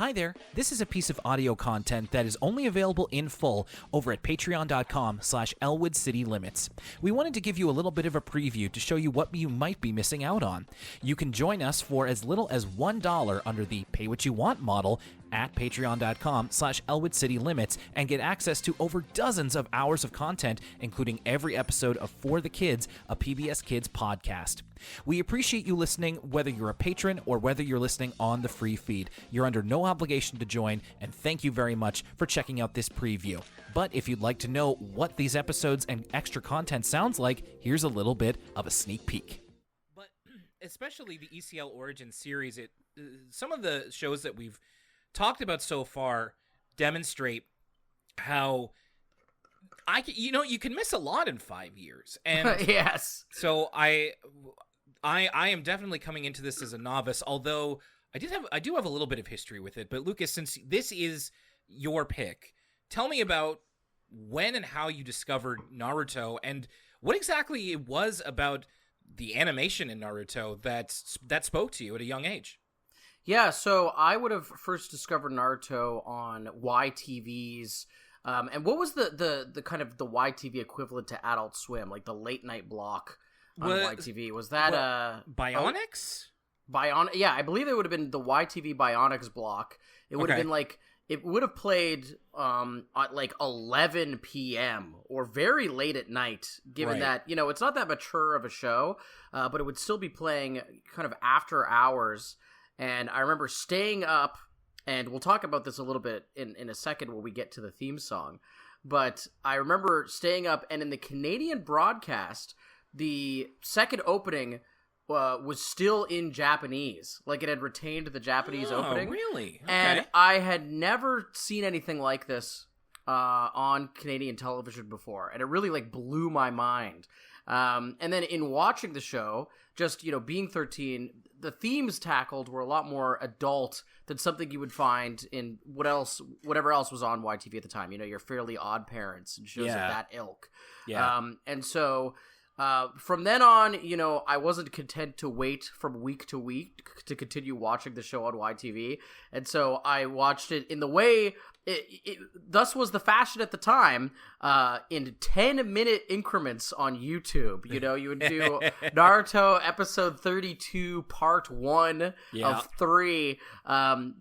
Hi there, this is a piece of audio content that is only available in full over at patreon.com/ElwoodCityLimits. We wanted to give you a little bit of a preview to show you what you might be missing out on. You can join us for as little as $1 under the Pay What You Want model at patreon.com/ElwoodCityLimits and get access to over dozens of hours of content, including every episode of For the Kids, a PBS Kids podcast. We appreciate you listening, whether you're a patron or whether you're listening on the free feed. You're under no obligation to join, and thank you very much for checking out this preview. But if you'd like to know what these episodes and extra content sounds like, here's a little bit of a sneak peek. But especially the ECL Origin series, some of the shows that we've talked about so far demonstrate how you can miss a lot in 5 years. And yes. So I am definitely coming into this as a novice, although I do have a little bit of history with it. But Lucas, since this is your pick, tell me about when and how you discovered Naruto and what exactly it was about the animation in Naruto that spoke to you at a young age. Yeah, so I would have first discovered Naruto on YTV's, and what was the kind of the YTV equivalent to Adult Swim, like the late night block on YTV? Was that Bionics? Yeah, I believe it would have been the YTV Bionics block. It would have been like, it would have played at like 11 p.m. or very late at night, given that, it's not that mature of a show, but it would still be playing kind of after hours. And I remember staying up, and we'll talk about this a little bit in a second when we get to the theme song, but I remember staying up, and in the Canadian broadcast, the second opening was still in Japanese. Like, it had retained the Japanese opening. Really? Okay. And I had never seen anything like this on Canadian television before, and it really, blew my mind. And then in watching the show, just, being 13, the themes tackled were a lot more adult than something you would find in whatever else was on YTV at the time. Your Fairly Odd Parents and shows of that ilk. Yeah. And so from then on, I wasn't content to wait from week to week to continue watching the show on YTV. And so I watched it in the way it thus was the fashion at the time, in 10-minute increments on YouTube. You would do Naruto episode 32 part 1 of 3,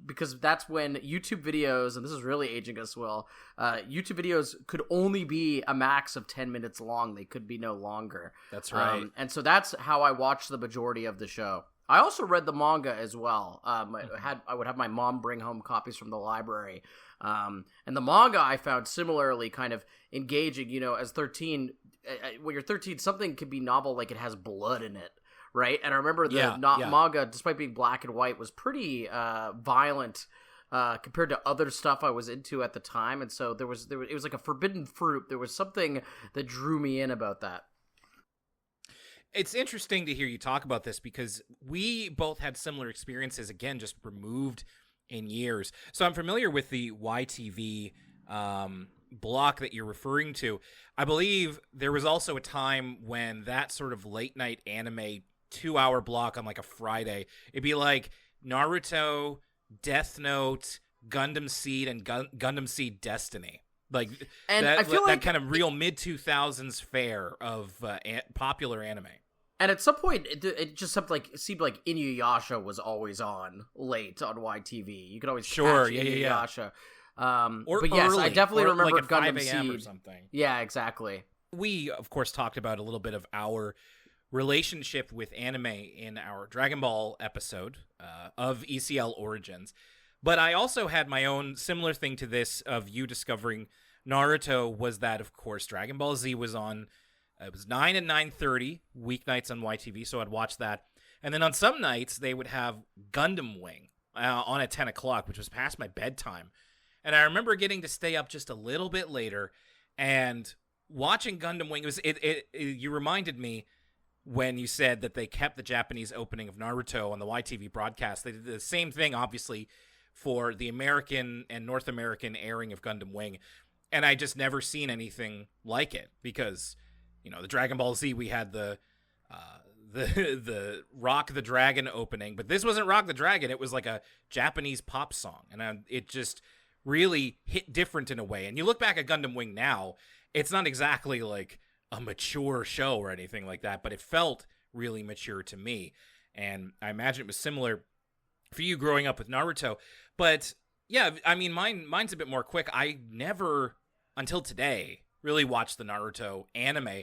because that's when YouTube videos, and this is really aging us well, YouTube videos could only be a max of 10 minutes long. They could be no longer. That's right. And so that's how I watched the majority of the show. I also read the manga as well. I would have my mom bring home copies from the library. And the manga I found similarly kind of engaging, as 13, when you're 13, something can be novel, like it has blood in it, right? And I remember the manga, despite being black and white, was pretty violent compared to other stuff I was into at the time. And so it was like a forbidden fruit. There was something that drew me in about that. It's interesting to hear you talk about this because we both had similar experiences, again, just removed in years. So I'm familiar with the YTV block that you're referring to. I believe there was also a time when that sort of late night anime 2-hour block on like a Friday, it'd be like Naruto, Death Note, Gundam Seed, and Gundam Seed Destiny. And I feel that kind of real mid-2000s fare of popular anime. And at some point, it just seemed like Inuyasha was always on late on YTV. You could always catch Inuyasha. But yes, early, I definitely remember like at Gundam 5 a.m. Seed or something. Yeah, exactly. We, of course, talked about a little bit of our relationship with anime in our Dragon Ball episode of ECL Origins. But I also had my own similar thing to this of you discovering Naruto was that, of course, Dragon Ball Z was on. It was 9 and 9:30 weeknights on YTV, so I'd watch that. And then on some nights, they would have Gundam Wing on at 10 o'clock, which was past my bedtime. And I remember getting to stay up just a little bit later and watching Gundam Wing. You reminded me when you said that they kept the Japanese opening of Naruto on the YTV broadcast. They did the same thing, obviously, for the American and North American airing of Gundam Wing. And I just never seen anything like it because... the Dragon Ball Z, we had the the Rock the Dragon opening, but this wasn't Rock the Dragon. It was like a Japanese pop song, and it just really hit different in a way. And you look back at Gundam Wing now, it's not exactly like a mature show or anything like that, but it felt really mature to me. And I imagine it was similar for you growing up with Naruto. But yeah, I mean, mine's a bit more quick. I never, until today, really watched the Naruto anime,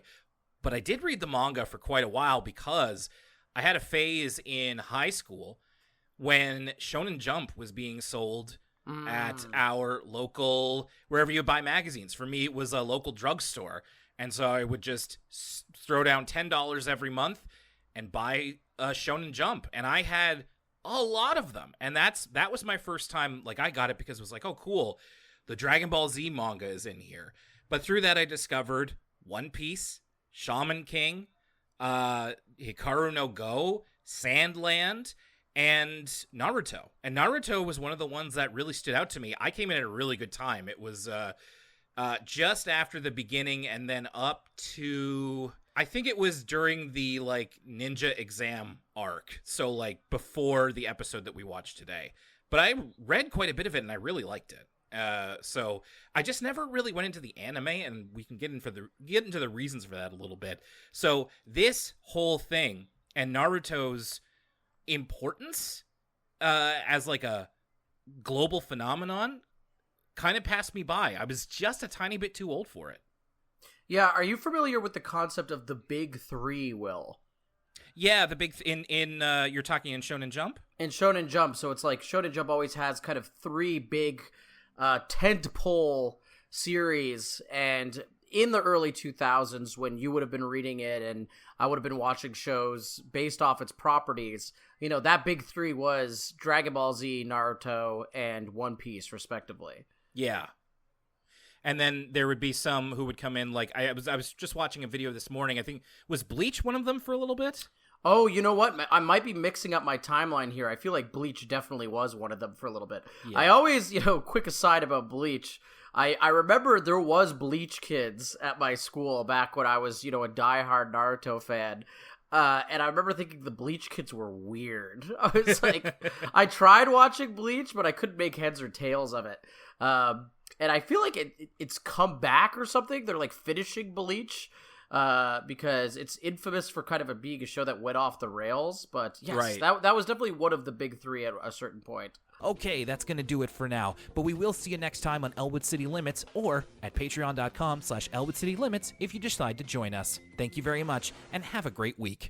but I did read the manga for quite a while because I had a phase in high school when Shonen Jump was being sold at our local, wherever you buy magazines. For me, it was a local drugstore. And so I would just throw down $10 every month and buy Shonen Jump. And I had a lot of them. And that was my first time. Like, I got it because it was like, oh, cool. The Dragon Ball Z manga is in here. But through that, I discovered One Piece, Shaman King, Hikaru no Go, Sandland, and Naruto. And Naruto was one of the ones that really stood out to me. I came in at a really good time. It was just after the beginning and then up to, I think it was during the like ninja exam arc. So like before the episode that we watched today. But I read quite a bit of it and I really liked it. So I just never really went into the anime, and we can get into the reasons for that a little bit. So this whole thing and Naruto's importance as like a global phenomenon kind of passed me by. I was just a tiny bit too old for it. Yeah, are you familiar with the concept of the Big Three, Will? Yeah, the big in you're talking in Shonen Jump? In Shonen Jump, so it's like Shonen Jump always has kind of three big tentpole series, and in the early 2000s when you would have been reading it and I would have been watching shows based off its properties, you know, that big three was Dragon Ball Z, Naruto, and One Piece, respectively. Yeah. And then there would be some who would come in, like, I was just watching a video this morning. I think, was Bleach one of them for a little bit? Oh, you know what? I might be mixing up my timeline here. I feel like Bleach definitely was one of them for a little bit. Yeah. I always, quick aside about Bleach, I remember there was Bleach kids at my school back when I was, a diehard Naruto fan. And I remember thinking the Bleach kids were weird. I was like, I tried watching Bleach, but I couldn't make heads or tails of it. And I feel like it's come back or something. They're like finishing Bleach. Because it's infamous for kind of being a show that went off the rails. But yes, right. that was definitely one of the big three at a certain point. Okay, that's going to do it for now. But we will see you next time on Elwood City Limits or at patreon.com/ElwoodCityLimits if you decide to join us. Thank you very much and have a great week.